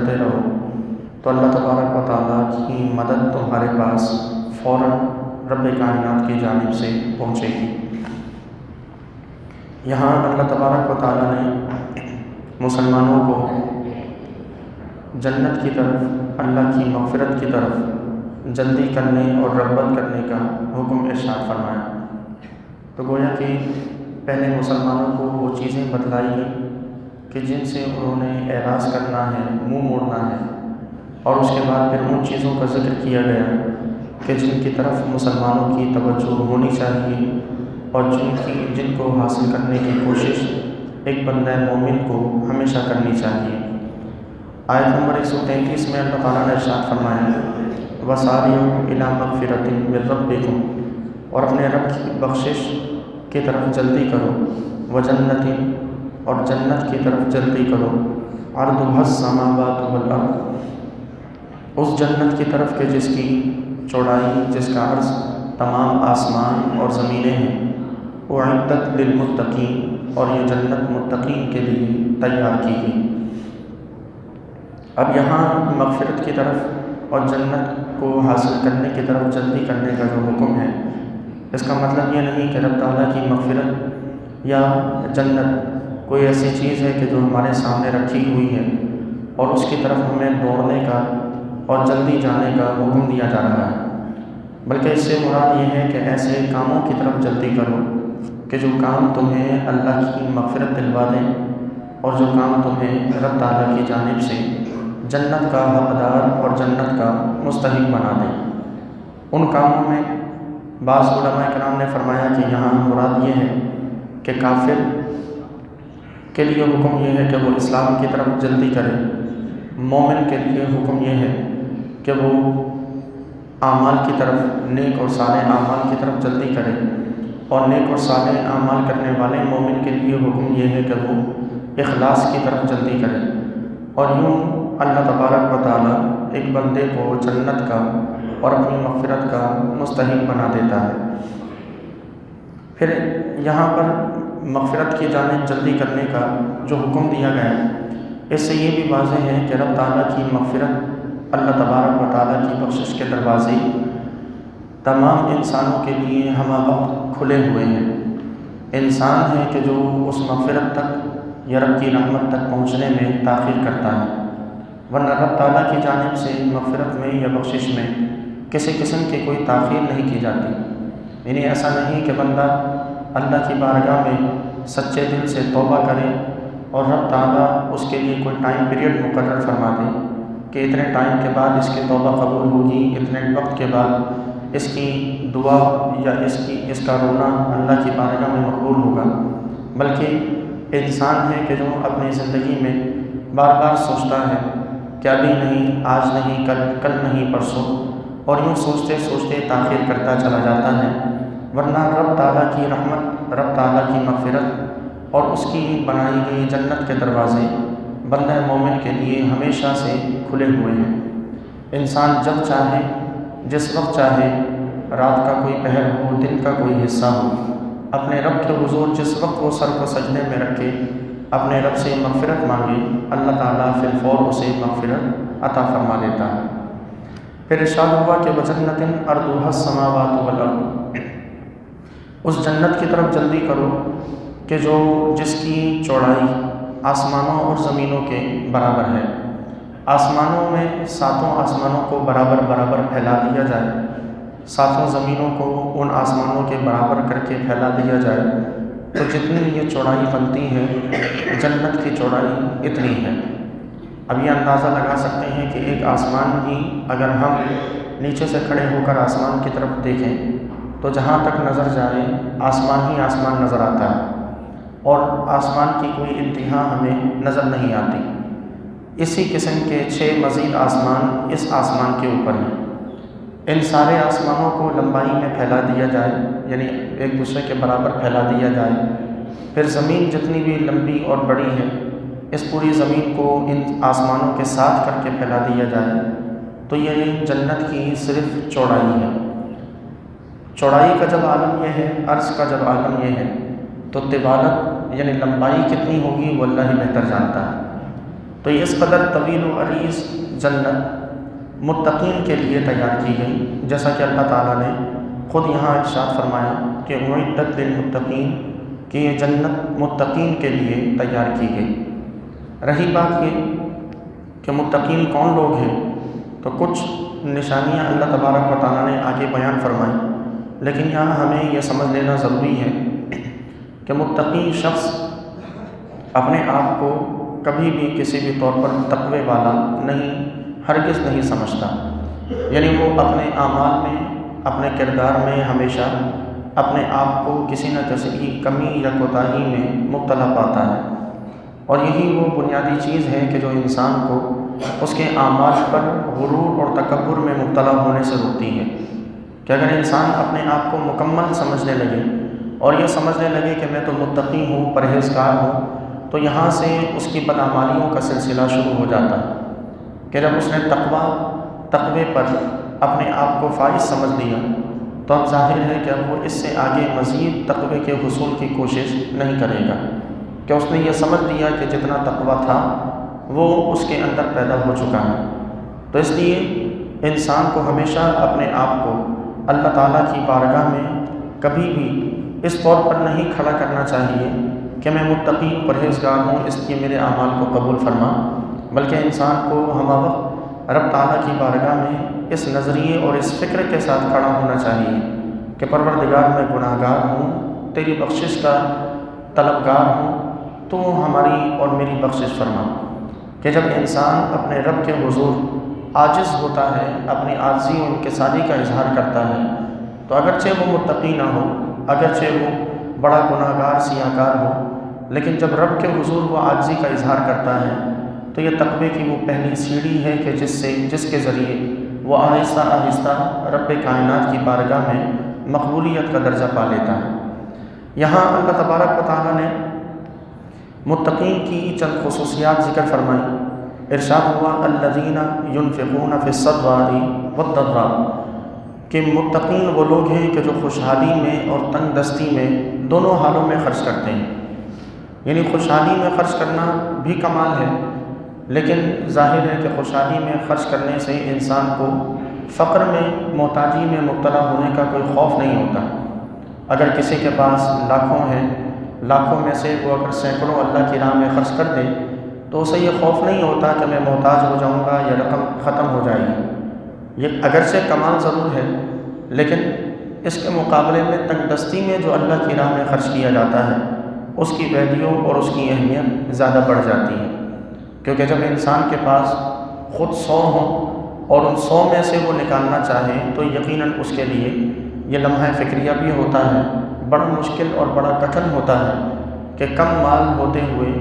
کرتے رہو تو اللہ تبارک و تعالیٰ کی مدد تمہارے پاس فوراً رب کائنات کی جانب سے پہنچے گی۔ یہاں اللہ تبارک و تعالیٰ نے مسلمانوں کو جنت کی طرف، اللہ کی مغفرت کی طرف جلدی کرنے اور رغبت کرنے کا حکم ارشاد فرمایا۔ تو گویا کہ پہلے مسلمانوں کو وہ چیزیں بتلائی گئیں کہ جن سے انہوں نے اعراض کرنا ہے، منہ موڑنا ہے، اور اس کے بعد پھر ان چیزوں کا ذکر کیا گیا کہ جن کی طرف مسلمانوں کی توجہ ہونی چاہیے اور جن کو حاصل کرنے کی کوشش ایک بندہ مومن کو ہمیشہ کرنی چاہیے۔ آیت نمبر 133 میں اللہ تعالیٰ نے ارشاد فرمایا وَسَارِعُوا إِلَىٰ مَغْفِرَةٍ مِّن رَّبِّكُمْ، اور اپنے رب کی بخشش کی طرف جلدی کرو، وَجَنَّةٍ، اور جنت کی طرف جلدی کرو، عَرْضُهَا السَّمَاوَاتُ وَالْأَرْضُ، اس جنت کی طرف کہ جس کی چوڑائی، جس کا عرض تمام آسمان اور زمینیں ہیں، اُعِدَّتْ لِلْمُتَّقِينَ، اور یہ جنت متقین کے لیے تیار کی گئی۔ اب یہاں مغفرت کی طرف اور جنت کو حاصل کرنے کی طرف جلدی کرنے کا جو حکم ہے، اس کا مطلب یہ نہیں کہ رب تعالیٰ کی مغفرت یا جنت کوئی ایسی چیز ہے کہ جو ہمارے سامنے رکھی ہوئی ہے اور اس کی طرف ہمیں دوڑنے کا اور جلدی جانے کا حکم دیا جا رہا ہے، بلکہ اس سے مراد یہ ہے کہ ایسے کاموں کی طرف جلدی کرو کہ جو کام تمہیں اللہ کی مغفرت دلوا دیں اور جو کام تمہیں رب تعالیٰ کی جانب سے جنت کا حقدار اور جنت کا مستحق بنا دیں۔ ان کاموں میں بعض علماء کرام نے فرمایا کہ یہاں مراد یہ ہے کہ کافر کے لیے حکم یہ ہے کہ وہ اسلام کی طرف جلدی کرے، مومن کے لیے حکم یہ ہے کہ وہ اعمال کی طرف، نیک اور صالح اعمال کی طرف جلدی کرے، اور نیک اور صالح اعمال کرنے والے مومن کے لیے حکم یہ ہے کہ وہ اخلاص کی طرف جلدی کرے۔ اور یوں اللہ تبارک و تعالیٰ ایک بندے کو جنت کا اور اپنی مغفرت کا مستحق بنا دیتا ہے۔ پھر یہاں پر مغفرت کی جانب جلدی کرنے کا جو حکم دیا گیا ہے، اس سے یہ بھی واضح ہے کہ رب تعالیٰ کی مغفرت، اللہ تبارک و تعالیٰ کی بخشش کے دروازے تمام انسانوں کے لیے ہمہ وقت کھلے ہوئے ہیں۔ انسان ہے کہ جو اس مغفرت تک یا رب کی رحمت تک پہنچنے میں تاخیر کرتا ہے، ورنہ رب تعالیٰ کی جانب سے مغفرت میں یا بخشش میں کسی قسم کی کوئی تاخیر نہیں کی جاتی۔ یعنی ایسا نہیں کہ بندہ اللہ کی بارگاہ میں سچے دل سے توبہ کرے اور رب تعالیٰ اس کے لیے کوئی ٹائم پیریڈ مقرر فرما دے کہ اتنے ٹائم کے بعد اس کی توبہ قبول ہوگی، اتنے وقت کے بعد اس کی دعا یا اس کا رونا اللہ کی بارگاہ میں مقبول ہوگا، بلکہ انسان ہے کہ جو اپنی زندگی میں بار بار سوچتا ہے کہ ابھی نہیں، آج نہیں، کل نہیں، پرسوں، اور یوں سوچتے سوچتے تاخیر کرتا چلا جاتا ہے، ورنہ رب تعالیٰ کی رحمت، رب تعالیٰ کی مغفرت اور اس کی بنائی گئی جنت کے دروازے بندہ مومن کے لیے ہمیشہ سے کھلے ہوئے ہیں۔ انسان جب چاہے، جس وقت چاہے، رات کا کوئی پہر ہو، دن کا کوئی حصہ ہو، اپنے رب کے حضور جس وقت وہ سر کو سجدے میں رکھے اپنے رب سے مغفرت مانگے، اللہ تعالیٰ فی الفور اسے مغفرت عطا فرما دیتا ہے۔ پھر ارشاد ہوا کہ وَجَنَّةٍ عَرْضُهَا السَّمَاوَاتُ وَالْأَرْضُ، اس جنت کی طرف جلدی کرو کہ جس کی چوڑائی آسمانوں اور زمینوں کے برابر ہے۔ آسمانوں میں 7 آسمانوں کو برابر برابر پھیلا دیا جائے، 7 زمینوں کو ان آسمانوں کے برابر کر کے پھیلا دیا جائے تو جتنی یہ چوڑائی بنتی ہے، جنت کی چوڑائی اتنی ہے۔ اب یہ اندازہ لگا سکتے ہیں کہ ایک آسمان ہی اگر ہم نیچے سے کھڑے ہو کر آسمان کی طرف دیکھیں تو جہاں تک نظر جائے آسمان ہی آسمان نظر آتا ہے، اور آسمان کی کوئی انتہا ہمیں نظر نہیں آتی۔ اسی قسم کے 6 مزید آسمان اس آسمان کے اوپر ہیں۔ ان سارے آسمانوں کو لمبائی میں پھیلا دیا جائے، یعنی ایک دوسرے کے برابر پھیلا دیا جائے، پھر زمین جتنی بھی لمبی اور بڑی ہے اس پوری زمین کو ان آسمانوں کے ساتھ کر کے پھیلا دیا جائے تو یہ جنت کی صرف چوڑائی ہے۔ چوڑائی کا جب عالم یہ ہے، عرض کا جب عالم یہ ہے، تو طوالت یعنی لمبائی کتنی ہوگی وہ اللہ ہی بہتر جانتا ہے۔ تو تو یہ اس قدر طویل و عریض جنت متقین کے لیے تیار کی گئی، جیسا کہ اللہ تعالیٰ نے خود یہاں ارشاد فرمایا کہ اعدت للمتقین، کہ یہ جنت متقین کے لیے تیار کی گئی۔ رہی بات یہ کہ متقین کون لوگ ہیں، تو کچھ نشانیاں اللہ تبارک و تعالیٰ نے آگے بیان فرمائی، لیکن یہاں ہمیں یہ سمجھ لینا ضروری ہے کہ متقی شخص اپنے آپ کو کبھی بھی کسی بھی طور پر تقوی والا ہرگز نہیں سمجھتا، یعنی وہ اپنے اعمال میں، اپنے کردار میں ہمیشہ اپنے آپ کو کسی نہ کسی کی کمی یا کوتاہی میں مبتلا پاتا ہے، اور یہی وہ بنیادی چیز ہے کہ جو انسان کو اس کے اعمال پر غرور اور تکبر میں مبتلا ہونے سے روکتی ہے، کہ اگر انسان اپنے آپ کو مکمل سمجھنے لگے اور یہ سمجھنے لگے کہ میں تو متقی ہوں، پرہیزگار ہوں، تو یہاں سے اس کی بدعمالیوں کا سلسلہ شروع ہو جاتا ہے کہ جب اس نے تقوی پر اپنے آپ کو فائز سمجھ لیا تو اب ظاہر ہے کہ اب وہ اس سے آگے مزید تقوی کے حصول کی کوشش نہیں کرے گا، کہ اس نے یہ سمجھ لیا کہ جتنا تقوی تھا وہ اس کے اندر پیدا ہو چکا ہے۔ تو اس لیے انسان کو ہمیشہ اپنے آپ کو اللہ تعالیٰ کی بارگاہ میں کبھی بھی اس طور پر نہیں کھڑا کرنا چاہیے کہ میں متقی پرہیزگار ہوں اس لیے میرے اعمال کو قبول فرما، بلکہ انسان کو ہمہ وقت رب تعالیٰ کی بارگاہ میں اس نظریے اور اس فکر کے ساتھ کھڑا ہونا چاہیے کہ پروردگار میں گناہ گار ہوں، تیری بخشش کا طلبگار ہوں، تو ہماری اور میری بخشش فرما۔ کہ جب انسان اپنے رب کے حضور عاجز ہوتا ہے، اپنی عاجزی و انکساری کا اظہار کرتا ہے، تو اگرچہ وہ متقی نہ ہو، اگرچہ وہ بڑا گناہ گار سیاہ کار ہو، لیکن جب رب کے حضور وہ عاجزی کا اظہار کرتا ہے تو یہ تقوی کی وہ پہلی سیڑھی ہے کہ جس کے ذریعے وہ آہستہ آہستہ رب کائنات کی بارگاہ میں مقبولیت کا درجہ پا لیتا ہے۔ یہاں اللہ تبارک و تعالیٰ نے متقین کی چند خصوصیات ذکر فرمائی۔ ارشاد ہوا الذین ينفقون فی السراء والضراء، کہ متقین وہ لوگ ہیں کہ جو خوشحالی میں اور تنگ دستی میں دونوں حالوں میں خرچ کرتے ہیں، یعنی خوشحالی میں خرچ کرنا بھی کمال ہے، لیکن ظاہر ہے کہ خوشحالی میں خرچ کرنے سے انسان کو فقر میں، محتاجی میں مبتلا ہونے کا کوئی خوف نہیں ہوتا۔ اگر کسی کے پاس لاکھوں ہیں، لاکھوں میں سے وہ اگر سینکڑوں اللہ کی راہ میں خرچ کر دے تو اسے یہ خوف نہیں ہوتا کہ میں محتاج ہو جاؤں گا یا رقم ختم ہو جائے گی۔ یہ اگرچہ کمال ضرور ہے، لیکن اس کے مقابلے میں تنگ دستی میں جو اللہ کی راہ میں خرچ کیا جاتا ہے اس کی ویلیو اور اس کی اہمیت زیادہ بڑھ جاتی ہے، کیونکہ جب انسان کے پاس خود 100 ہوں اور ان 100 میں سے وہ نکالنا چاہے تو یقیناً اس کے لیے یہ لمحہ فکریہ بھی ہوتا ہے، بڑا مشکل اور بڑا کٹھن ہوتا ہے کہ کم مال ہوتے ہوئے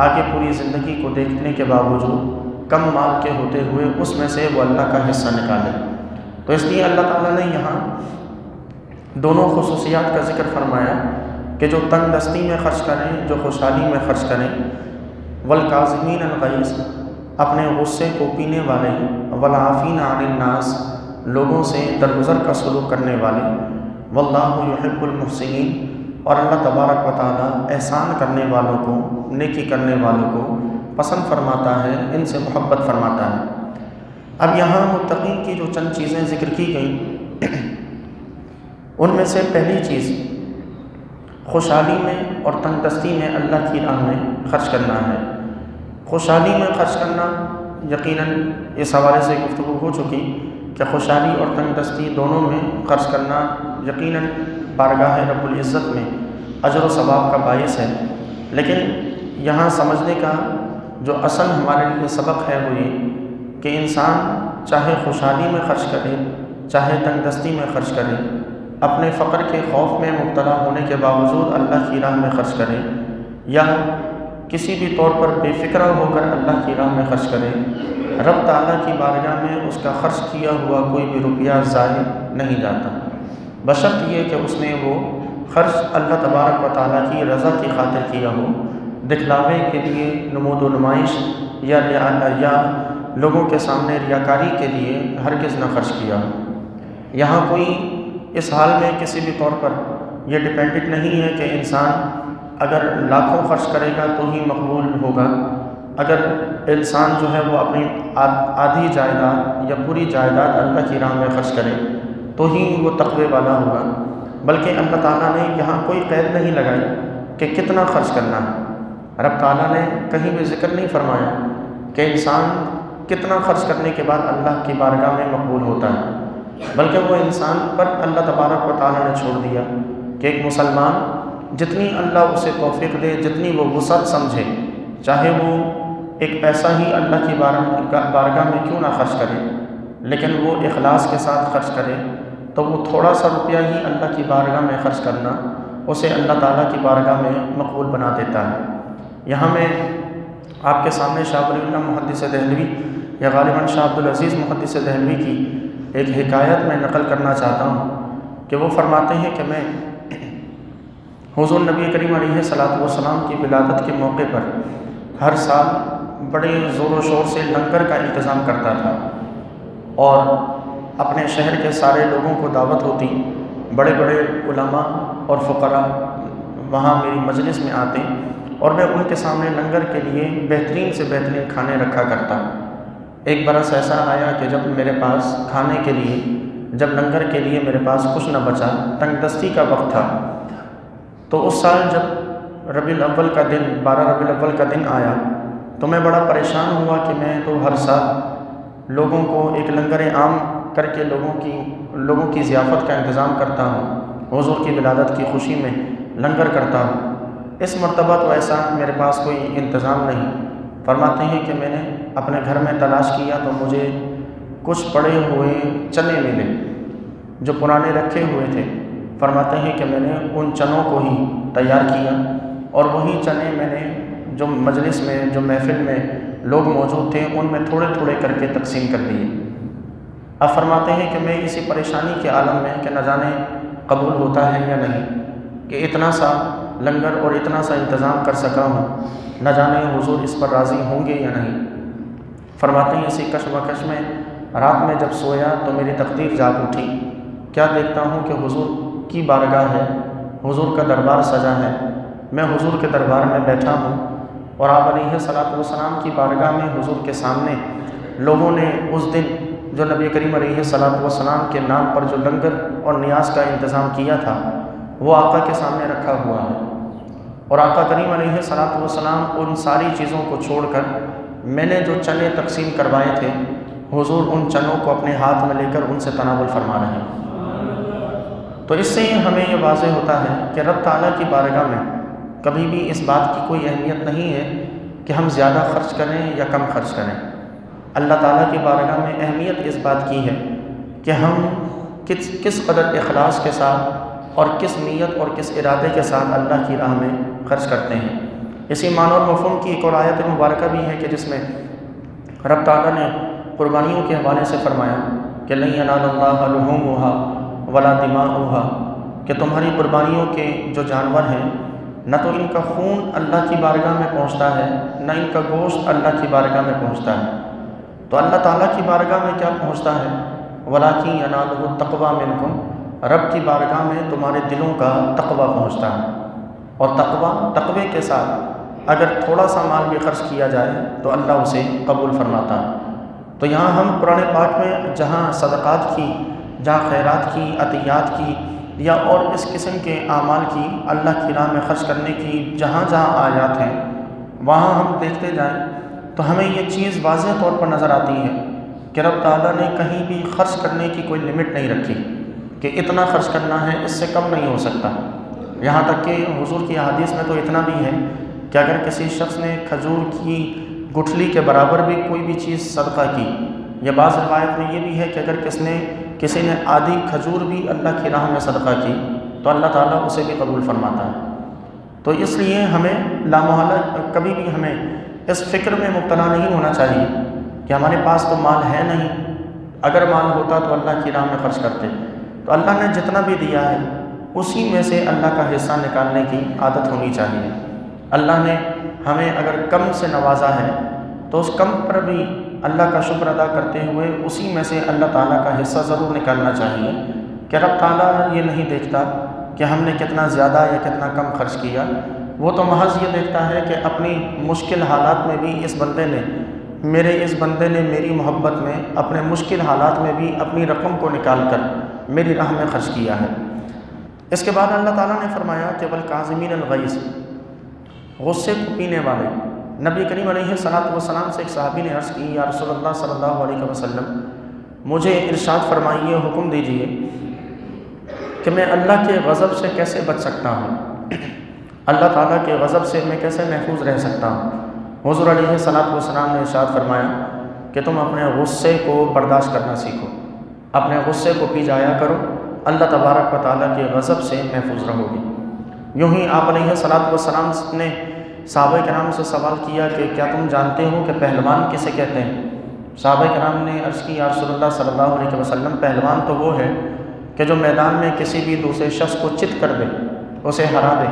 آگے پوری زندگی کو دیکھنے کے باوجود کم مال کے ہوتے ہوئے اس میں سے وہ اللہ کا حصہ نکالے۔ تو اس لیے اللہ تعالیٰ نے یہاں دونوں خصوصیات کا ذکر فرمایا کہ جو تنگ دستی میں خرچ کریں، جو خوشحالی میں خرچ کریں، والکاظمین الغیظ، اپنے غصے کو پینے والے، والعافین عن الناس، لوگوں سے درگزر کا سلوک کرنے والے، واللہ یحب المحسنین، اور اللہ تبارک و تعالیٰ احسان کرنے والوں کو، نیکی کرنے والوں کو پسند فرماتا ہے، ان سے محبت فرماتا ہے۔ اب یہاں متقین کی جو چند چیزیں ذکر کی گئیں ان میں سے پہلی چیز خوشحالی میں اور تنگ دستی میں اللہ کی راہ میں خرچ کرنا ہے۔ خوشحالی میں خرچ کرنا، یقیناً اس حوالے سے گفتگو ہو چکی کہ خوشحالی اور تنگ دستی دونوں میں خرچ کرنا یقیناً بارگاہ رب العزت میں اجر و ثواب کا باعث ہے، لیکن یہاں سمجھنے کا جو اصل ہمارے لیے سبق ہے وہ یہ کہ انسان چاہے خوشحالی میں خرچ کرے، چاہے تنگ دستی میں خرچ کرے، اپنے فقر کے خوف میں مبتلا ہونے کے باوجود اللہ کی راہ میں خرچ کرے، یا کسی بھی طور پر بے فکرہ ہو کر اللہ کی راہ میں خرچ کرے، رب تعالیٰ کی بارگاہ میں اس کا خرچ کیا ہوا کوئی بھی روپیہ ضائع نہیں جاتا، بشرط یہ کہ اس نے وہ خرچ اللہ تبارک و تعالیٰ کی رضا کی خاطر کیا ہو، دکھلاوے کے لیے، نمود و نمائش یا لوگوں کے سامنے ریاکاری کے لیے ہرگز نہ خرچ کیا ہو۔ یہاں کوئی اس حال میں کسی بھی طور پر یہ ڈیپینڈنٹ نہیں ہے کہ انسان اگر لاکھوں خرچ کرے گا تو ہی مقبول ہوگا، اگر انسان جو ہے وہ اپنی آدھی جائیداد یا پوری جائیداد اللہ کی راہ میں خرچ کرے تو ہی وہ تقوی والا ہوگا، بلکہ اللہ تعالیٰ نے یہاں کوئی قید نہیں لگائی کہ کتنا خرچ کرنا ہے۔ رب تعالیٰ نے کہیں بھی ذکر نہیں فرمایا کہ انسان کتنا خرچ کرنے کے بعد اللہ کی بارگاہ میں مقبول ہوتا ہے، بلکہ وہ انسان پر اللہ تبارک و تعالیٰ نے چھوڑ دیا کہ ایک مسلمان جتنی اللہ اسے توفیق دے، جتنی وہ وسعت سمجھے، چاہے وہ ایک پیسہ ہی اللہ کی بارگاہ میں کیوں نہ خرچ کرے، لیکن وہ اخلاص کے ساتھ خرچ کرے تو وہ تھوڑا سا روپیہ ہی اللہ کی بارگاہ میں خرچ کرنا اسے اللہ تعالیٰ کی بارگاہ میں مقبول بنا دیتا ہے۔ یہاں میں آپ کے سامنے شاہ ولی اللہ محدث دہلوی یا غالباً شاہ عبدالعزیز محدث دہلوی کی ایک حکایت میں نقل کرنا چاہتا ہوں کہ وہ فرماتے ہیں کہ میں حضور نبی کریم علیہ الصلوۃ والسلام کی ولادت کے موقع پر ہر سال بڑے زور و شور سے لنگر کا انتظام کرتا تھا، اور اپنے شہر کے سارے لوگوں کو دعوت ہوتی، بڑے بڑے علماء اور فقراء وہاں میری مجلس میں آتے اور میں ان کے سامنے لنگر کے لیے بہترین سے بہترین کھانے رکھا کرتا۔ ایک برس ایسا آیا کہ جب میرے پاس کھانے کے لیے، جب لنگر کے لیے میرے پاس کچھ نہ بچا، تنگ دستی کا وقت تھا، تو اس سال جب ربیع الاول کا دن 12 ربیع الاول کا دن آیا تو میں بڑا پریشان ہوا کہ میں تو ہر سال لوگوں کو ایک لنگر عام کر کے لوگوں کی ضیافت کا انتظام کرتا ہوں، حضور کی ولادت کی خوشی میں لنگر کرتا ہوں، اس مرتبہ تو ایسا میرے پاس کوئی انتظام نہیں۔ فرماتے ہیں کہ میں نے اپنے گھر میں تلاش کیا تو مجھے کچھ پڑے ہوئے چنے ملے جو پرانے رکھے ہوئے تھے۔ فرماتے ہیں کہ میں نے ان چنوں کو ہی تیار کیا اور وہی چنے میں نے جو مجلس میں، جو محفل میں لوگ موجود تھے، ان میں تھوڑے تھوڑے کر کے تقسیم کر دیے۔ اب فرماتے ہیں کہ میں اسی پریشانی کے عالم میں کہ نہ جانے قبول ہوتا ہے یا نہیں، کہ اتنا سا لنگر اور اتنا سا انتظام کر سکا ہوں، نہ جانے حضور اس پر راضی ہوں گے یا نہیں۔ فرماتے ہیں اسی کشمکش میں رات میں جب سویا تو میری تقدیر جاگ اٹھی، کیا دیکھتا ہوں کہ حضور کی بارگاہ ہے، حضور کا دربار سجا ہے، میں حضور کے دربار میں بیٹھا ہوں، اور آپ علیہ الصلوۃ والسلام کی بارگاہ میں حضور کے سامنے لوگوں نے اس دن جو نبی کریم علیہ الصلوۃ والسلام کے نام پر جو لنگر اور نیاز کا انتظام کیا تھا وہ آقا کے سامنے رکھا ہوا ہے، اور آقا کریم علیہ الصلوۃ والسلام ان ساری چیزوں کو چھوڑ کر میں نے جو چنے تقسیم کروائے تھے، حضور ان چنوں کو اپنے ہاتھ میں لے کر ان سے تناول فرما رہے ہیں۔ تو اس سے ہمیں یہ واضح ہوتا ہے کہ رب تعالیٰ کی بارگاہ میں کبھی بھی اس بات کی کوئی اہمیت نہیں ہے کہ ہم زیادہ خرچ کریں یا کم خرچ کریں۔ اللہ تعالیٰ کی بارگاہ میں اہمیت اس بات کی ہے کہ ہم کس قدر اخلاص کے ساتھ اور کس نیت اور کس ارادے کے ساتھ اللہ کی راہ میں خرچ کرتے ہیں۔ اسی معنی اور مفہوم کی ایک اور آیت مبارکہ بھی ہے کہ جس میں رب تعالیٰ نے قربانیوں کے حوالے سے فرمایا کہ لن ینال اللہ لحومها ولا دماؤها، کہ تمہاری قربانیوں کے جو جانور ہیں نہ تو ان کا خون اللہ کی بارگاہ میں پہنچتا ہے، نہ ان کا گوشت اللہ کی بارگاہ میں پہنچتا ہے، تو اللہ تعالیٰ کی بارگاہ میں کیا پہنچتا ہے؟ وَلَٰكِن يَنَالُهُ التَّقْوَىٰ مِنْكُمْ، رب کی بارگاہ میں تمہارے دلوں کا تقویٰ پہنچتا ہے، اور تقوی کے ساتھ اگر تھوڑا سا مال بھی خرچ کیا جائے تو اللہ اسے قبول فرماتا ہے۔ تو یہاں ہم قرآن پاک میں جہاں صدقات کی، جہاں خیرات کی، عطیات کی یا اور اس قسم کے اعمال کی، اللہ کی راہ میں خرچ کرنے کی جہاں جہاں آیات ہیں، وہاں ہم دیکھتے جائیں تو ہمیں یہ چیز واضح طور پر نظر آتی ہے کہ رب تعالیٰ نے کہیں بھی خرچ کرنے کی کوئی لمٹ نہیں رکھی کہ اتنا خرچ کرنا ہے، اس سے کم نہیں ہو سکتا۔ یہاں تک کہ حضور کی احادیث میں تو اتنا بھی ہے کہ اگر کسی شخص نے کھجور کی گٹھلی کے برابر بھی کوئی بھی چیز صدقہ کی، یا بعض روایت میں یہ بھی ہے کہ اگر کسی نے آدھی کھجور بھی اللہ کی راہ میں صدقہ کی تو اللہ تعالیٰ اسے بھی قبول فرماتا ہے۔ تو اس لیے ہمیں لامحالہ کبھی بھی ہمیں اس فکر میں مبتلا نہیں ہونا چاہیے کہ ہمارے پاس تو مال ہے نہیں، اگر مال ہوتا تو اللہ کی راہ میں خرچ کرتے۔ تو اللہ نے جتنا بھی دیا ہے اسی میں سے اللہ کا حصہ نکالنے کی عادت ہونی چاہیے۔ اللہ نے ہمیں اگر کم سے نوازا ہے تو اس کم پر بھی اللہ کا شکر ادا کرتے ہوئے اسی میں سے اللہ تعالیٰ کا حصہ ضرور نکالنا چاہیے، کہ رب تعالیٰ یہ نہیں دیکھتا کہ ہم نے کتنا زیادہ یا کتنا کم خرچ کیا، وہ تو محض یہ دیکھتا ہے کہ اپنی مشکل حالات میں بھی اس بندے نے میری محبت میں اپنے مشکل حالات میں بھی اپنی رقم کو نکال کر میری راہ میں خرچ کیا ہے۔ اس کے بعد اللہ تعالیٰ نے فرمایا کہ والکاظمین الغیظ، غصے کو پینے والے۔ نبی کریم علیہ السلام سے ایک صحابی نے عرض کی، یا رسول اللہ صلی اللہ علیہ وسلم، مجھے ارشاد فرمائیے، حکم دیجئے کہ میں اللہ کے غضب سے کیسے بچ سکتا ہوں، اللہ تعالیٰ کے غضب سے میں کیسے محفوظ رہ سکتا ہوں۔ حضور علیہ السلام نے ارشاد فرمایا کہ تم اپنے غصے کو برداشت کرنا سیکھو، اپنے غصے کو پی جایا کرو، اللہ تبارک و تعالیٰ کے غضب سے محفوظ رہو گی۔ یوں ہی آپ علیہ السلام نے صحابہ کرام سے سوال کیا کہ کیا تم جانتے ہو کہ پہلوان کسے کہتے ہیں؟ صحابہ کرام نے عرض کی، یا رسول اللہ صلی اللہ علیہ وسلم، پہلوان تو وہ ہے کہ جو میدان میں کسی بھی دوسرے شخص کو چت کر دے، اسے ہرا دے۔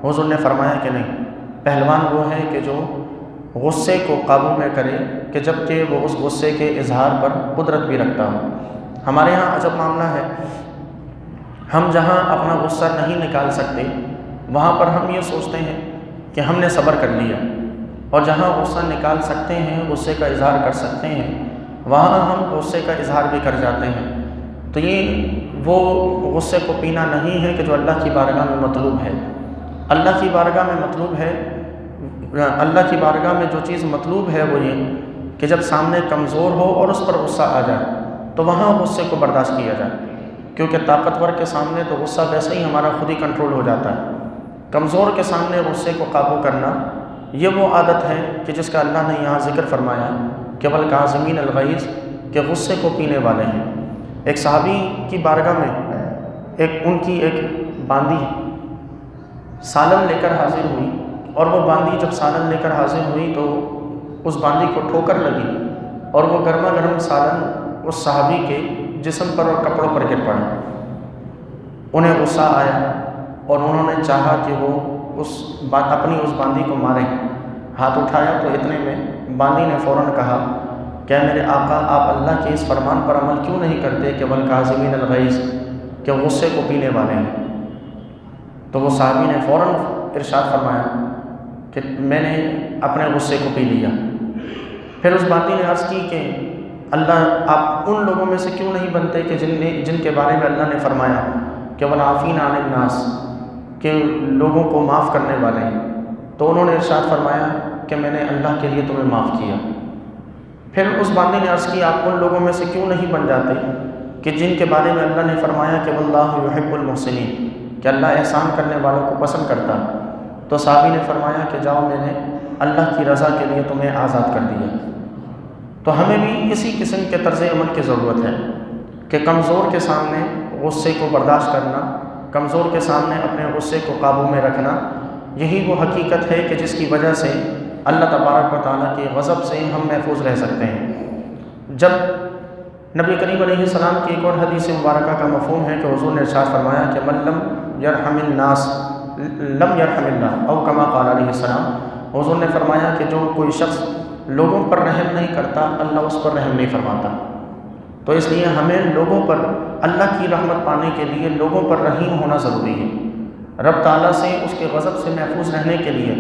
حضور نے فرمایا کہ نہیں، پہلوان وہ ہے کہ جو غصے کو قابو میں کرے کہ جبکہ وہ اس غصے کے اظہار پر قدرت بھی رکھتا ہو۔ ہمارے ہاں عجب معاملہ ہے، ہم جہاں اپنا غصہ نہیں نکال سکتے وہاں پر ہم یہ سوچتے ہیں کہ ہم نے صبر کر لیا، اور جہاں غصہ نکال سکتے ہیں، غصے کا اظہار کر سکتے ہیں، وہاں ہم غصے کا اظہار بھی کر جاتے ہیں۔ تو یہ وہ غصے کو پینا نہیں ہے کہ جو اللہ کی بارگاہ میں مطلوب ہے۔ اللہ کی بارگاہ میں مطلوب ہے، اللہ کی بارگاہ میں جو چیز مطلوب ہے وہ یہ کہ جب سامنے کمزور ہو اور اس پر غصہ آ جائے تو وہاں غصے کو برداشت کیا جائے، کیونکہ طاقتور کے سامنے تو غصہ ویسے ہی ہمارا خود ہی کنٹرول ہو جاتا ہے۔ کمزور کے سامنے غصے کو قابو کرنا یہ وہ عادت ہے کہ جس کا اللہ نے یہاں ذکر فرمایا کہ والکاظمین الغیظ، کہ غصے کو پینے والے ہیں۔ ایک صحابی کی بارگاہ میں ان کی ایک باندی سالن لے کر حاضر ہوئی، اور وہ باندی جب سالن لے کر حاضر ہوئی تو اس باندی کو ٹھوکر لگی اور وہ گرما گرم سالن اس صحابی کے جسم پر اور کپڑوں پر گر پڑا۔ انہیں غصہ آیا اور انہوں نے چاہا کہ وہ اپنی اس باندی کو ماریں۔ ہاتھ اٹھایا تو اتنے میں باندی نے فوراً کہا کہ میرے آقا، آپ اللہ کے اس فرمان پر عمل کیوں نہیں کرتے کہ والکاظمین الغیظ، کہ غصے کو پینے والے ہیں؟ تو وہ صحابی نے فوراً ارشاد فرمایا کہ میں نے اپنے غصے کو پی لیا۔ پھر اس باندی نے عرض کی کہ اللہ، آپ ان لوگوں میں سے کیوں نہیں بنتے کہ جن کے بارے میں اللہ نے فرمایا کہ والعافین عن الناس، کہ لوگوں کو معاف کرنے والے ہیں؟ تو انہوں نے ارشاد فرمایا کہ میں نے اللہ کے لیے تمہیں معاف کیا۔ پھر اس باندی نے عرض کی، آپ ان لوگوں میں سے کیوں نہیں بن جاتے کہ جن کے بارے میں اللہ نے فرمایا کہ واللہ یحب المحسنین، کہ اللہ احسان کرنے والوں کو پسند کرتا ہے؟ تو صحابی نے فرمایا کہ جاؤ، میں نے اللہ کی رضا کے لیے تمہیں آزاد کر دیا۔ تو ہمیں بھی اسی قسم کے طرز عمل کی ضرورت ہے کہ کمزور کے سامنے غصے کو برداشت کرنا، کمزور کے سامنے اپنے غصے کو قابو میں رکھنا، یہی وہ حقیقت ہے کہ جس کی وجہ سے اللہ تبارک و تعالیٰ کے غضب سے ہم محفوظ رہ سکتے ہیں۔ جب نبی کریم علیہ السلام کی ایک اور حدیث مبارکہ کا مفہوم ہے کہ حضور نے ارشاد فرمایا کہ من لم یرحم الناس لم یرحم اللہ، او کما قال علیہ السلام، حضور نے فرمایا کہ جو کوئی شخص لوگوں پر رحم نہیں کرتا، اللہ اس پر رحم نہیں فرماتا۔ تو اس لیے ہمیں لوگوں پر اللہ کی رحمت پانے کے لیے لوگوں پر رحیم ہونا ضروری ہے۔ رب تعالیٰ سے اس کے غضب سے محفوظ رہنے کے لیے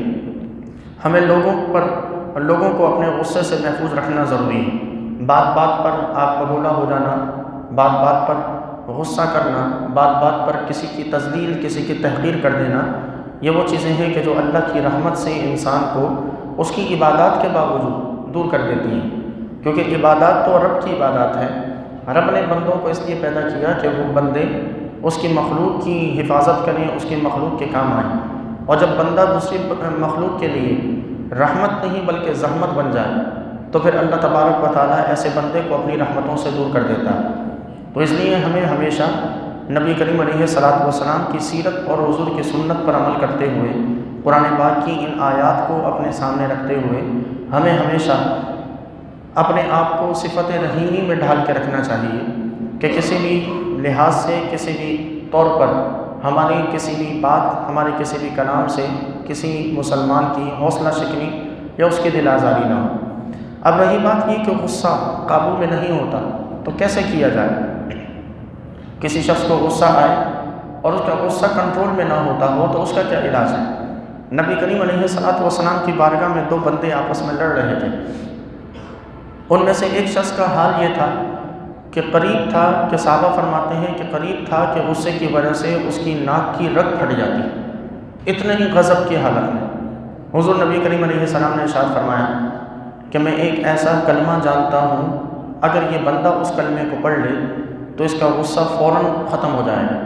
ہمیں لوگوں کو اپنے غصے سے محفوظ رکھنا ضروری ہے۔ بات بات پر آگ بگولا ہو جانا، بات بات پر غصہ کرنا، بات بات پر کسی کی تذلیل، کسی کی تحقیر کر دینا، یہ وہ چیزیں ہیں کہ جو اللہ کی رحمت سے انسان کو اس کی عبادات کے باوجود دور کر دیتی ہیں، کیونکہ عبادات تو رب کی عبادات ہے۔ رب نے بندوں کو اس لیے پیدا کیا کہ وہ بندے اس کی مخلوق کی حفاظت کریں، اس کی مخلوق کے کام آئیں، اور جب بندہ دوسری مخلوق کے لیے رحمت نہیں بلکہ زحمت بن جائے تو پھر اللہ تبارک و تعالیٰ ایسے بندے کو اپنی رحمتوں سے دور کر دیتا ہے۔ تو اس لیے ہمیں ہمیشہ نبی کریم علیہ السلام کی سیرت اور حضور کی سنت پر عمل کرتے ہوئے، قرآن پاک کی ان آیات کو اپنے سامنے رکھتے ہوئے ہمیں ہمیشہ اپنے آپ کو صفت رحیمی میں ڈھال کے رکھنا چاہیے کہ کسی بھی لحاظ سے، کسی بھی طور پر ہماری کسی بھی بات، ہمارے کسی بھی کلام سے کسی مسلمان کی حوصلہ شکنی یا اس کی دل آزاری نہ ہو۔ اب رہی بات یہ کہ غصہ قابو میں نہیں ہوتا تو کیسے کیا جائے؟ کسی شخص کو غصہ آئے اور اس کا غصہ کنٹرول میں نہ ہوتا ہو تو اس کا کیا علاج ہے؟ نبی کریم علیہ السلام کی بارگاہ میں دو بندے آپس میں لڑ رہے تھے۔ ان میں سے ایک شخص کا حال یہ تھا کہ قریب تھا کہ صحابہ فرماتے ہیں کہ قریب تھا کہ غصے کی وجہ سے اس کی ناک کی رگ پھٹ جاتی، اتنے ہی غضب کی حالت میں۔ حضور نبی کریم علیہ السلام نے ارشاد فرمایا کہ میں ایک ایسا کلمہ جانتا ہوں، اگر یہ بندہ اس کلمے کو پڑھ لے تو اس کا غصہ فوراً ختم ہو جائے گا۔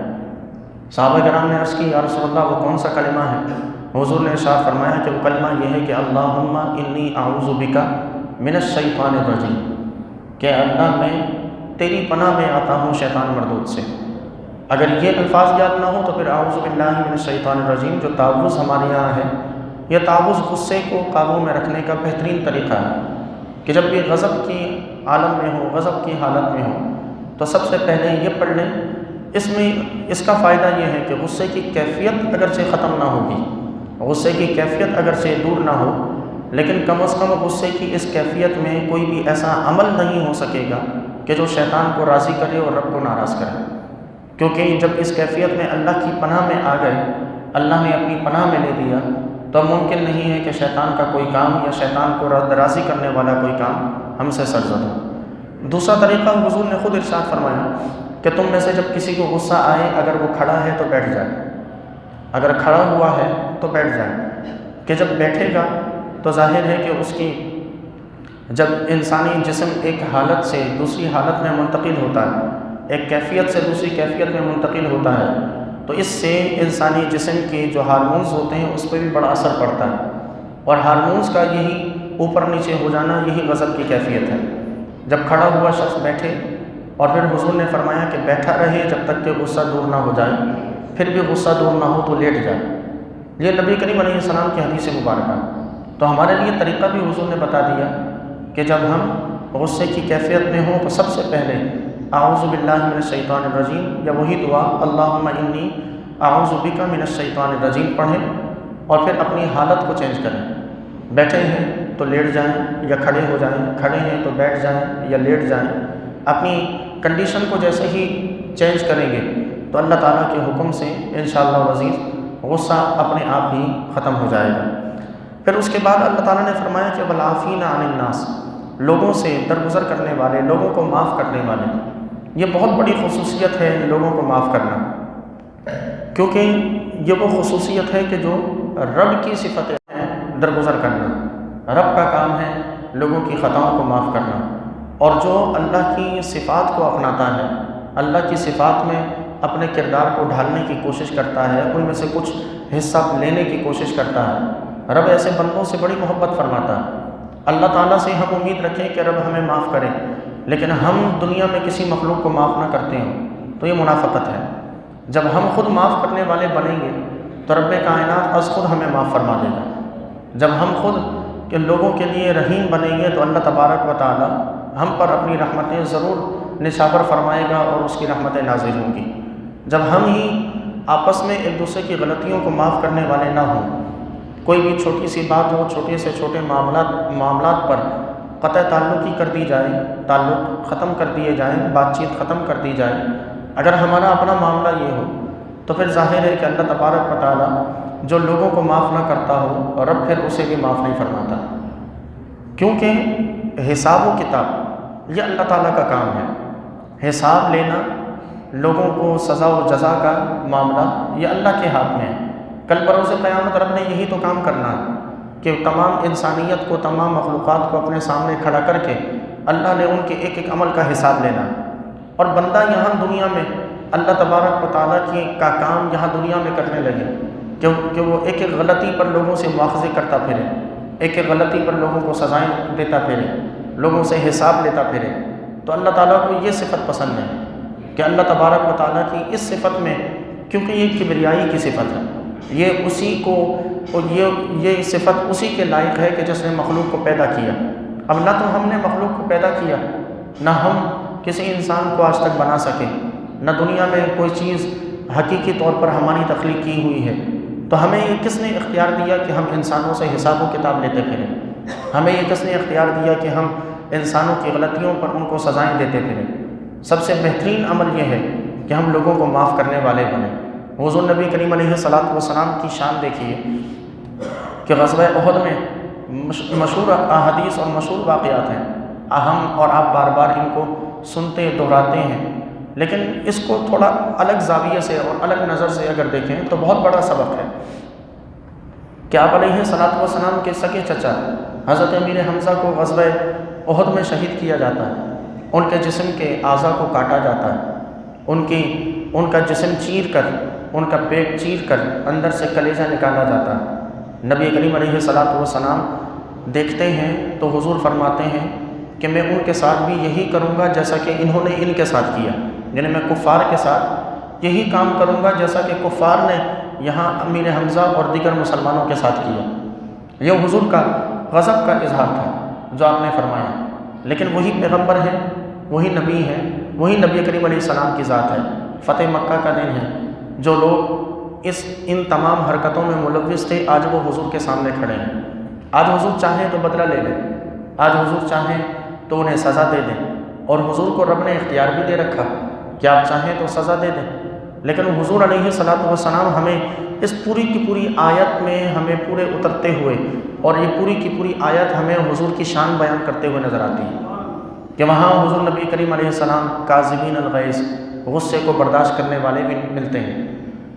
صحابہ کرام نے عرض کی یا رسول اللہ وہ کون سا کلمہ ہے؟ حضور نے ارشاد فرمایا کہ وہ کلمہ یہ ہے کہ اللہم انی اعوذ بک من الشیطان الرجیم، کہ اللہ میں تیری پناہ میں آتا ہوں شیطان مردود سے۔ اگر یہ الفاظ یاد نہ ہو تو پھر اعوذ باللہ من الشیطان الرجیم جو تعوذ ہمارے یہاں ہے، یہ تعوذ غصے کو قابو میں رکھنے کا بہترین طریقہ ہے کہ جب بھی غضب کی عالم میں ہو، غضب کی حالت میں ہو، تو سب سے پہلے یہ پڑھ لیں۔ اس کا فائدہ یہ ہے کہ غصے کی کیفیت اگرچہ ختم نہ ہوگی، غصے کی کیفیت اگرچہ دور نہ ہو، لیکن کم از کم غصے کی اس کیفیت میں کوئی بھی ایسا عمل نہیں ہو سکے گا کہ جو شیطان کو راضی کرے اور رب کو ناراض کرے، کیونکہ جب اس کیفیت میں اللہ کی پناہ میں آ گئے، اللہ نے اپنی پناہ میں لے دیا، تو ممکن نہیں ہے کہ شیطان کا کوئی کام یا شیطان کو راضی کرنے والا کوئی کام ہم سے سرزد ہو۔ دوسرا طریقہ حضور نے خود ارشاد فرمایا کہ تم میں سے جب کسی کو غصہ آئے، اگر وہ کھڑا ہے تو بیٹھ جائے، اگر کھڑا ہوا ہے تو بیٹھ جائے، کہ جب بیٹھے گا تو ظاہر ہے کہ اس کی جب انسانی جسم ایک حالت سے دوسری حالت میں منتقل ہوتا ہے، ایک کیفیت سے دوسری کیفیت میں منتقل ہوتا ہے، تو اس سے انسانی جسم کے جو ہارمونز ہوتے ہیں اس پہ بھی بڑا اثر پڑتا ہے، اور ہارمونز کا یہی اوپر نیچے ہو جانا یہی غضب کی کیفیت ہے۔ جب کھڑا ہوا شخص بیٹھے، اور پھر حضور نے فرمایا کہ بیٹھا رہے جب تک کہ غصہ دور نہ ہو جائے، پھر بھی غصہ دور نہ ہو تو لیٹ جائے۔ یہ نبی کریم علیہ السلام کی حدیث مبارکہ، تو ہمارے لیے طریقہ بھی حضور نے بتا دیا کہ جب ہم غصے کی کیفیت میں ہوں تو سب سے پہلے اعوذ باللہ من الشیطان الرجیم یا وہی دعا اللہم انی اعوذ بک من الشیطان الرجیم پڑھیں، اور پھر اپنی حالت کو چینج کریں۔ بیٹھے ہیں تو لیٹ جائیں یا کھڑے ہو جائیں، کھڑے ہیں تو بیٹھ جائیں یا لیٹ جائیں، اپنی کنڈیشن کو جیسے ہی چینج کریں گے تو اللہ تعالیٰ کے حکم سے انشاءاللہ العزیز غصہ اپنے آپ ہی ختم ہو جائے گا۔ پھر اس کے بعد اللہ تعالیٰ نے فرمایا کہ والعافین عن الناس، لوگوں سے درگزر کرنے والے، لوگوں کو معاف کرنے والے۔ یہ بہت بڑی خصوصیت ہے لوگوں کو معاف کرنا، کیونکہ یہ وہ خصوصیت ہے کہ جو رب کی صفت ہے، درگزر کرنا۔ رب کا کام ہے لوگوں کی خطاؤں کو معاف کرنا، اور جو اللہ کی صفات کو اپناتا ہے، اللہ کی صفات میں اپنے کردار کو ڈھالنے کی کوشش کرتا ہے، ان میں سے کچھ حصہ لینے کی کوشش کرتا ہے، رب ایسے بندوں سے بڑی محبت فرماتا ہے۔ اللہ تعالیٰ سے ہم امید رکھیں کہ رب ہمیں معاف کرے، لیکن ہم دنیا میں کسی مخلوق کو معاف نہ کرتے ہوں تو یہ منافقت ہے۔ جب ہم خود معاف کرنے والے بنیں گے تو رب کائنات از خود ہمیں معاف فرما دے گا۔ جب ہم خود کہ لوگوں کے لیے رحیم بنیں گے تو اللہ تبارک و تعالی ہم پر اپنی رحمتیں ضرور نشاور فرمائے گا اور اس کی رحمتیں نازل ہوں گی۔ جب ہم ہی آپس میں ایک دوسرے کی غلطیوں کو معاف کرنے والے نہ ہوں، کوئی بھی چھوٹی سی بات ہو، چھوٹے سے چھوٹے معاملات پر قطع تعلقی کر دی جائے، تعلق ختم کر دیے جائیں، بات چیت ختم کر دی جائے، اگر ہمارا اپنا معاملہ یہ ہو تو پھر ظاہر ہے کہ اللہ تبارک و تعالی جو لوگوں کو معاف نہ کرتا ہو اور رب پھر اسے بھی معاف نہیں فرماتا، کیونکہ حساب و کتاب یہ اللہ تعالیٰ کا کام ہے۔ حساب لینا، لوگوں کو سزا و جزا کا معاملہ یہ اللہ کے ہاتھ میں ہے۔ کل بروز قیامت رب نے یہی تو کام کرنا ہے کہ تمام انسانیت کو، تمام مخلوقات کو اپنے سامنے کھڑا کر کے اللہ نے ان کے ایک ایک عمل کا حساب لینا، اور بندہ یہاں دنیا میں اللہ تبارک و تعالیٰ کا کام یہاں دنیا میں کرنے لگے کہ وہ ایک ایک غلطی پر لوگوں سے مواخذے کرتا پھرے، ایک ایک غلطی پر لوگوں کو سزائیں دیتا پھرے، لوگوں سے حساب لیتا پھرے، تو اللہ تعالیٰ کو یہ صفت پسند ہے کہ اللہ تبارک و تعالیٰ کی اس صفت میں، کیونکہ یہ کبریائی کی صفت ہے، یہ اسی کو، اور یہ صفت اسی کے لائق ہے کہ جس نے مخلوق کو پیدا کیا۔ اب نہ تو ہم نے مخلوق کو پیدا کیا، نہ ہم کسی انسان کو آج تک بنا سکے، نہ دنیا میں کوئی چیز حقیقی طور پر ہماری تخلیق کی ہوئی ہے، تو ہمیں یہ کس نے اختیار دیا کہ ہم انسانوں سے حساب و کتاب لیتے پھریں؟ ہمیں یہ کس نے اختیار دیا کہ ہم انسانوں کی غلطیوں پر ان کو سزائیں دیتے پھریں؟ سب سے بہترین عمل یہ ہے کہ ہم لوگوں کو معاف کرنے والے بنیں۔ حضور نبی کریم علیہ السلام کی شان دیکھیے کہ غزوہ احد میں مشہور احادیث اور مشہور واقعات ہیں، ہم اور آپ بار بار ان کو سنتے دہراتے ہیں، لیکن اس کو تھوڑا الگ زاویے سے اور الگ نظر سے اگر دیکھیں تو بہت بڑا سبق ہے کہ آپ علیہ الصلوۃ والسلام کے سگے چچا حضرت امیر حمزہ کو غزوہ احد میں شہید کیا جاتا ہے، ان کے جسم کے اعضاء کو کاٹا جاتا ہے، ان کا جسم چیر کر، ان کا پیٹ چیر کر اندر سے کلیجہ نکالا جاتا ہے۔ نبی کریم علیہ الصلوۃ والسلام دیکھتے ہیں تو حضور فرماتے ہیں کہ میں ان کے ساتھ بھی یہی کروں گا جیسا کہ انہوں نے ان کے ساتھ کیا، یعنی میں کفار کے ساتھ یہی کام کروں گا جیسا کہ کفار نے یہاں امیر حمزہ اور دیگر مسلمانوں کے ساتھ کیا۔ یہ حضور کا غضب کا اظہار تھا جو آپ نے فرمایا، لیکن وہی پیغمبر ہے، وہی نبی ہے، وہی نبی کریم علیہ السلام کی ذات ہے۔ فتح مکہ کا دن ہے، جو لوگ ان تمام حرکتوں میں ملوث تھے آج وہ حضور کے سامنے کھڑے ہیں۔ آج حضور چاہیں تو بدلہ لے لیں، آج حضور چاہیں تو انہیں سزا دے دیں، اور حضور کو رب نے اختیار بھی دے رکھا کہ آپ چاہیں تو سزا دے دیں، لیکن حضور علیہ الصلوۃ والسلام ہمیں اس پوری کی پوری آیت میں ہمیں پورے اترتے ہوئے، اور یہ پوری کی پوری آیت ہمیں حضور کی شان بیان کرتے ہوئے نظر آتی ہے کہ وہاں حضور نبی کریم علیہ السلام کاظمین الغیظ، غصے کو برداشت کرنے والے بھی ملتے ہیں۔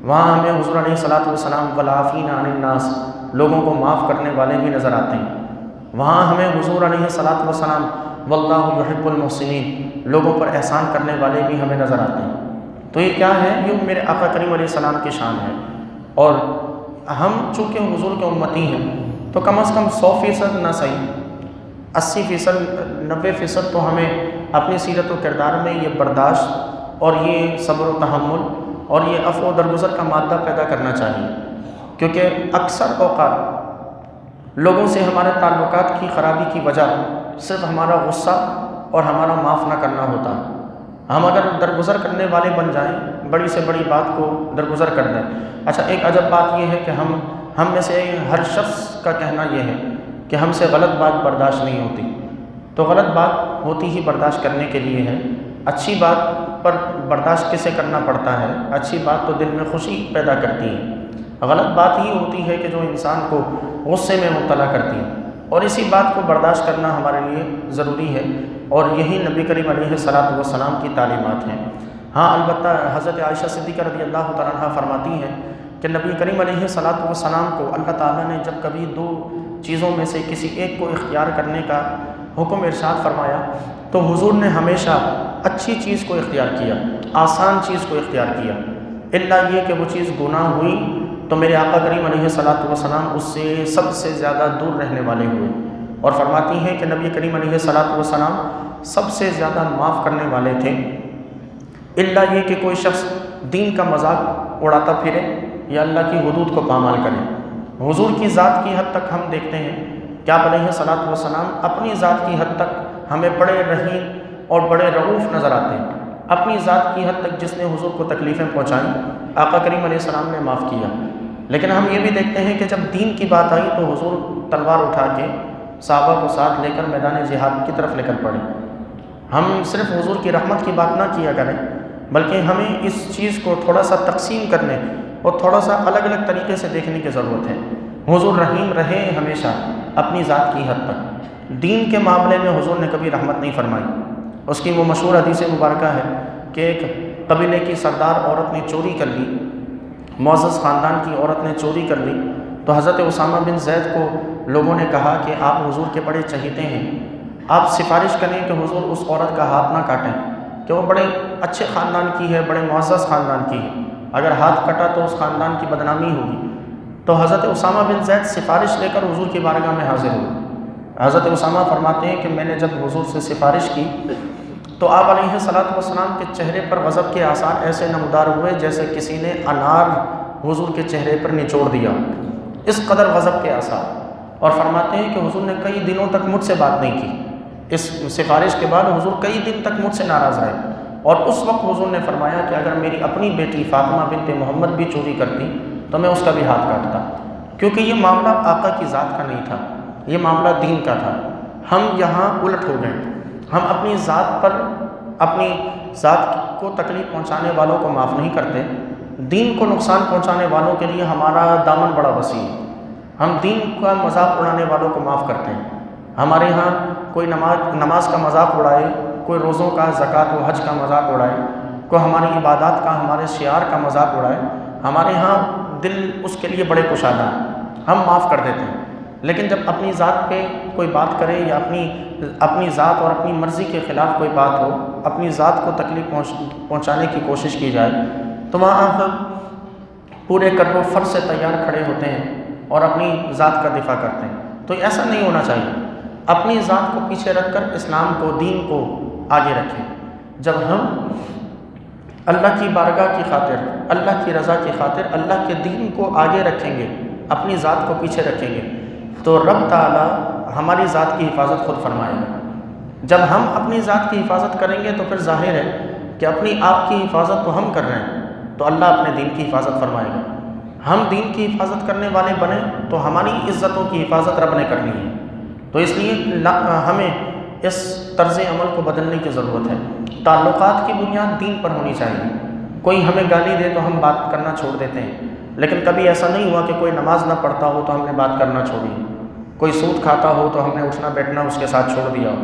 وہاں ہمیں حضور علیہ الصلوۃ والسلام والعافین عن الناس، لوگوں کو معاف کرنے والے بھی نظر آتے ہیں۔ وہاں ہمیں حضور علیہ الصلوۃ والسلام واللہ یحب المحسنین، لوگوں پر احسان کرنے والے بھی ہمیں نظر آتے ہیں۔ تو یہ کیا ہے؟ یہ میرے آقا کریم علیہ السلام کی شان ہے، اور ہم چونکہ حضور کے امتی ہیں تو کم از کم 100% نہ صحیح 80%، 90% تو ہمیں اپنی سیرت و کردار میں یہ برداشت اور یہ صبر و تحمل اور یہ عفو و درگزر کا مادہ پیدا کرنا چاہیے، کیونکہ اکثر اوقات لوگوں سے ہمارے تعلقات کی خرابی کی وجہ صرف ہمارا غصہ اور ہمارا معاف نہ کرنا ہوتا ہے۔ ہم اگر درگزر کرنے والے بن جائیں، بڑی سے بڑی بات کو درگزر کر دیں۔ اچھا، ایک عجب بات یہ ہے کہ ہم میں سے ہر شخص کا کہنا یہ ہے کہ ہم سے غلط بات برداشت نہیں ہوتی، تو غلط بات ہوتی ہی برداشت کرنے کے لیے ہے۔ اچھی بات پر برداشت کسے کرنا پڑتا ہے؟ اچھی بات تو دل میں خوشی پیدا کرتی ہے، غلط بات ہی ہوتی ہے کہ جو انسان کو غصے میں مبتلا کرتی ہے، اور اسی بات کو برداشت کرنا ہمارے لیے ضروری ہے، اور یہی نبی کریم علیہ الصلوۃ والسلام کی تعلیمات ہیں۔ ہاں، البتہ حضرت عائشہ صدیقہ رضی اللہ تعالیٰ عنہ فرماتی ہیں کہ نبی کریم علیہ الصلوۃ والسلام کو اللہ تعالیٰ نے جب کبھی 2 چیزوں میں سے کسی ایک کو اختیار کرنے کا حکم ارشاد فرمایا تو حضور نے ہمیشہ اچھی چیز کو اختیار کیا، آسان چیز کو اختیار کیا، الا یہ کہ وہ چیز گناہ ہوئی تو میرے آقا کریم علیہ الصلوۃ والسلام اس سے سب سے زیادہ دور رہنے والے ہوئے، اور فرماتی ہیں کہ نبی کریم علیہ الصلوۃ والسلام سب سے زیادہ معاف کرنے والے تھے، الا یہ کہ کوئی شخص دین کا مذاق اڑاتا پھرے یا اللہ کی حدود کو پامال کرے۔ حضور کی ذات کی حد تک ہم دیکھتے ہیں کہ آپ علیہ الصلوۃ والسلام اپنی ذات کی حد تک ہمیں بڑے رحیم اور بڑے رؤوف نظر آتے ہیں۔ اپنی ذات کی حد تک جس نے حضور کو تکلیفیں پہنچائیں آقا کریم علیہ السلام نے معاف کیا، لیکن ہم یہ بھی دیکھتے ہیں کہ جب دین کی بات آئی تو حضور تلوار اٹھا کے صحابہ کو ساتھ لے کر میدان جہاد کی طرف نکل پڑے۔ ہم صرف حضور کی رحمت کی بات نہ کیا کریں، بلکہ ہمیں اس چیز کو تھوڑا سا تقسیم کرنے اور تھوڑا سا الگ الگ طریقے سے دیکھنے کی ضرورت ہے۔ حضور رحیم رہے ہمیشہ اپنی ذات کی حد تک، دین کے معاملے میں حضور نے کبھی رحمت نہیں فرمائی۔ اس کی وہ مشہور حدیث مبارکہ ہے کہ ایک قبیلے کی سردار عورت نے چوری کر لی، معزز خاندان کی عورت نے چوری کر لی، تو حضرت اسامہ بن زید کو لوگوں نے کہا کہ آپ حضور کے بڑے چہیتے ہیں، آپ سفارش کریں کہ حضور اس عورت کا ہاتھ نہ کاٹیں، کہ وہ بڑے اچھے خاندان کی ہے، بڑے معزز خاندان کی ہے، اگر ہاتھ کٹا تو اس خاندان کی بدنامی ہوگی۔ تو حضرت اسامہ بن زید سفارش لے کر حضور کی بارگاہ میں حاضر ہوئے۔ حضرت اسامہ فرماتے ہیں کہ میں نے جب حضور سے سفارش کی تو آپ علیہ الصلوۃ والسلام کے چہرے پر غضب کے آثار ایسے نمودار ہوئے جیسے کسی نے انار حضور کے چہرے پر نچوڑ دیا، اس قدر غضب کے آثار۔ اور فرماتے ہیں کہ حضور نے کئی دنوں تک مجھ سے بات نہیں کی، اس سفارش کے بعد حضور کئی دن تک مجھ سے ناراض رہے، اور اس وقت حضور نے فرمایا کہ اگر میری اپنی بیٹی فاطمہ بنت محمد بھی چوری کرتی تو میں اس کا بھی ہاتھ کاٹتا، کیونکہ یہ معاملہ آقا کی ذات کا نہیں تھا، یہ معاملہ دین کا تھا۔ ہم یہاں الٹ ہو گئے، ہم اپنی ذات پر، اپنی ذات کو تکلیف پہنچانے والوں کو معاف نہیں کرتے، دین کو نقصان پہنچانے والوں کے لیے ہمارا دامن بڑا وسیع ہے۔ ہم دین کا مذاق اڑانے والوں کو معاف کرتے ہیں۔ ہمارے ہاں کوئی نماز کا مذاق اڑائے، کوئی روزوں کا، زکوٰۃ و حج کا مذاق اڑائے، کوئی ہماری عبادات کا، ہمارے شعار کا مذاق اڑائے، ہمارے ہاں دل اس کے لیے بڑے کشادہ ہیں، ہم معاف کر دیتے ہیں۔ لیکن جب اپنی ذات پہ کوئی بات کرے یا اپنی ذات اور اپنی مرضی کے خلاف کوئی بات ہو، اپنی ذات کو تکلیف پہنچانے کی کوشش کی جائے، تو وہاں ہم پورے کر و فر سے تیار کھڑے ہوتے ہیں اور اپنی ذات کا دفاع کرتے ہیں۔ تو ایسا نہیں ہونا چاہیے۔ اپنی ذات کو پیچھے رکھ کر اسلام کو، دین کو آگے رکھیں۔ جب ہم اللہ کی بارگاہ کی خاطر، اللہ کی رضا کی خاطر اللہ کے دین کو آگے رکھیں گے، اپنی ذات کو پیچھے رکھیں گے، تو رب تعالیٰ ہماری ذات کی حفاظت خود فرمائے گا۔ جب ہم اپنی ذات کی حفاظت کریں گے تو پھر ظاہر ہے کہ اپنی آپ کی حفاظت تو ہم کر رہے ہیں، تو اللہ اپنے دین کی حفاظت فرمائے گا۔ ہم دین کی حفاظت کرنے والے بنیں تو ہماری عزتوں کی حفاظت رب نے کرنی ہے۔ تو اس لیے ہمیں اس طرز عمل کو بدلنے کی ضرورت ہے۔ تعلقات کی بنیاد دین پر ہونی چاہیے۔ کوئی ہمیں گالی دے تو ہم بات کرنا چھوڑ دیتے ہیں، لیکن کبھی ایسا نہیں ہوا کہ کوئی نماز نہ پڑھتا ہو تو ہم نے بات کرنا چھوڑی، کوئی سود کھاتا ہو تو ہم نے اٹھنا بیٹھنا اس کے ساتھ چھوڑ دیا ہو،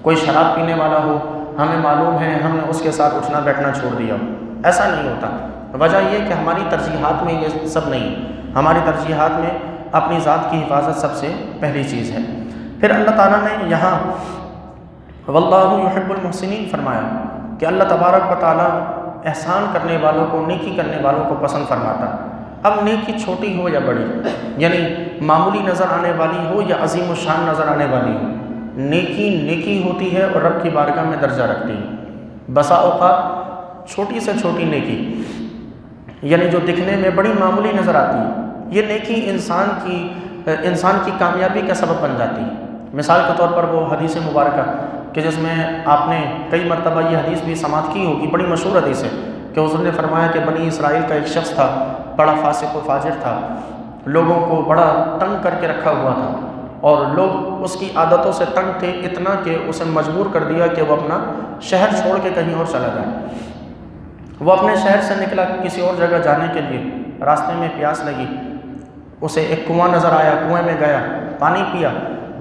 کوئی شراب پینے والا ہو، ہمیں معلوم ہے، ہم نے اس کے ساتھ اٹھنا بیٹھنا چھوڑ دیا ہو۔ ایسا نہیں ہوتا۔ وجہ یہ کہ ہماری ترجیحات میں یہ سب نہیں ہے۔ ہماری ترجیحات میں اپنی ذات کی حفاظت سب سے پہلی چیز ہے۔ پھر اللہ تعالیٰ نے یہاں واللہ یحب المحسنین فرمایا کہ اللہ تبارک و تعالیٰ احسان کرنے والوں کو، نیکی کرنے والوں کو پسند فرماتا۔ اب نیکی چھوٹی ہو یا بڑی، یعنی معمولی نظر آنے والی ہو یا عظیم الشان نظر آنے والی ہو، نیکی نیکی ہوتی ہے اور رب کی بارگاہ میں درجہ رکھتی ہے۔ بسا اوقات چھوٹی سے چھوٹی نیکی، یعنی جو دکھنے میں بڑی معمولی نظر آتی ہے، یہ نیکی انسان کی کامیابی کا سبب بن جاتی ہے۔ مثال کے طور پر وہ حدیث مبارکہ کہ جس میں آپ نے کئی مرتبہ یہ حدیث بھی سماعت کی ہوگی، بڑی مشہور حدیث ہے کہ حضور نے فرمایا کہ بنی اسرائیل کا ایک شخص تھا، بڑا فاسق و فاجر تھا، لوگوں کو بڑا تنگ کر کے رکھا ہوا تھا، اور لوگ اس کی عادتوں سے تنگ تھے اتنا کہ اسے مجبور کر دیا کہ وہ اپنا شہر چھوڑ کے کہیں اور چلا جائے۔ وہ اپنے شہر سے نکلا کسی اور جگہ جانے کے لیے، راستے میں پیاس لگی، اسے ایک کنواں نظر آیا، کنویں میں گیا، پانی پیا،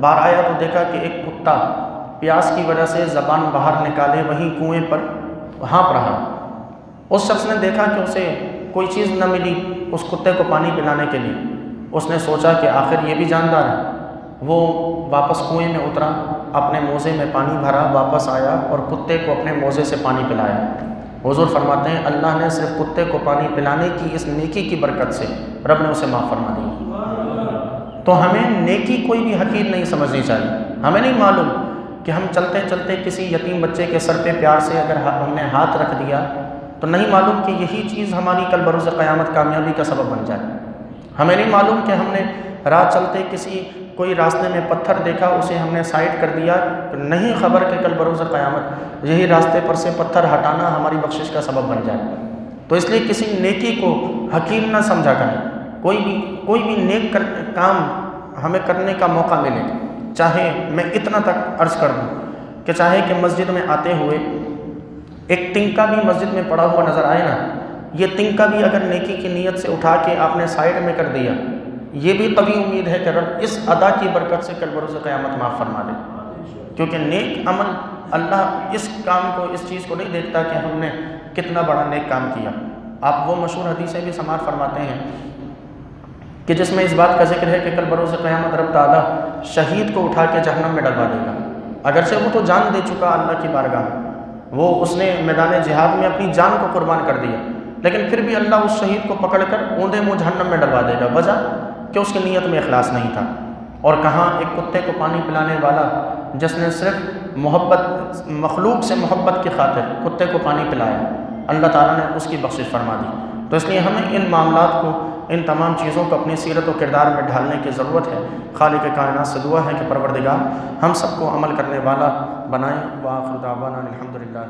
باہر آیا تو دیکھا کہ ایک کتا پیاس کی وجہ سے زبان باہر نکالے وہیں کنویں پر ہانپ رہا۔ اس شخص نے دیکھا کہ اسے کوئی چیز نہ ملی اس کتے کو پانی پلانے کے لیے۔ اس نے سوچا کہ آخر یہ بھی جاندار ہے۔ وہ واپس کنویں میں اترا، اپنے موزے میں پانی بھرا، واپس آیا اور کتے کو اپنے موزے سے پانی پلایا۔ حضور فرماتے ہیں اللہ نے صرف کتے کو پانی پلانے کی اس نیکی کی برکت سے رب نے اسے معاف فرما دی۔ تو ہمیں نیکی کوئی بھی حقیر نہیں سمجھنی چاہیے۔ ہمیں نہیں معلوم کہ ہم چلتے چلتے کسی یتیم بچے کے سر پہ پیار سے اگر ہم نے ہاتھ رکھ دیا تو نہیں معلوم کہ یہی چیز ہماری کل بروز قیامت کامیابی کا سبب بن جائے۔ ہمیں نہیں معلوم کہ ہم نے رات چلتے کوئی راستے میں پتھر دیکھا، اسے ہم نے سائڈ کر دیا، نہیں خبر کہ کل بروز قیامت یہی راستے پر سے پتھر ہٹانا ہماری بخشش کا سبب بن جائے۔ تو اس لیے کسی نیکی کو حقیر نہ سمجھا کریں۔ کوئی بھی نیک کام ہمیں کرنے کا موقع ملے، چاہے میں اتنا تک عرض کر دوں کہ چاہے کہ مسجد میں آتے ہوئے ایک تنکا بھی مسجد میں پڑا ہوا نظر آئے نا، یہ تنکا بھی اگر نیکی کی نیت سے اٹھا کے آپ نے سائڈ میں کر دیا، یہ بھی قوی امید ہے کہ رب اس ادا کی برکت سے کل بروز قیامت معاف فرما دے، کیونکہ نیک عمل اللہ اس کام کو، اس چیز کو نہیں دیکھتا کہ ہم نے کتنا بڑا نیک کام کیا۔ آپ وہ مشہور حدیثیں بھی سماعت فرماتے ہیں کہ جس میں اس بات کا ذکر ہے کہ کل بروز قیامت رب تعالیٰ شہید کو اٹھا کے جہنم میں ڈلوا دے گا، اگرچہ وہ تو جان دے چکا اللہ کی بارگاہ میں، وہ اس نے میدان جہاد میں اپنی جان کو قربان کر دیا، لیکن پھر بھی اللہ اس شہید کو پکڑ کر اوندے منہ جہنم میں ڈلوا دے گا، وجہ کہ اس کی نیت میں اخلاص نہیں تھا۔ اور کہاں ایک کتے کو پانی پلانے والا جس نے صرف مخلوق سے محبت کی خاطر کتے کو پانی پلایا، اللہ تعالیٰ نے اس کی بخشش فرما دی۔ تو اس لیے ہمیں ان معاملات کو، ان تمام چیزوں کو اپنی سیرت و کردار میں ڈھالنے کی ضرورت ہے۔ خالق کائنات سے دعا ہے کہ پروردگار ہم سب کو عمل کرنے والا بنائیں۔ وآخر دعوانا الحمدللہ۔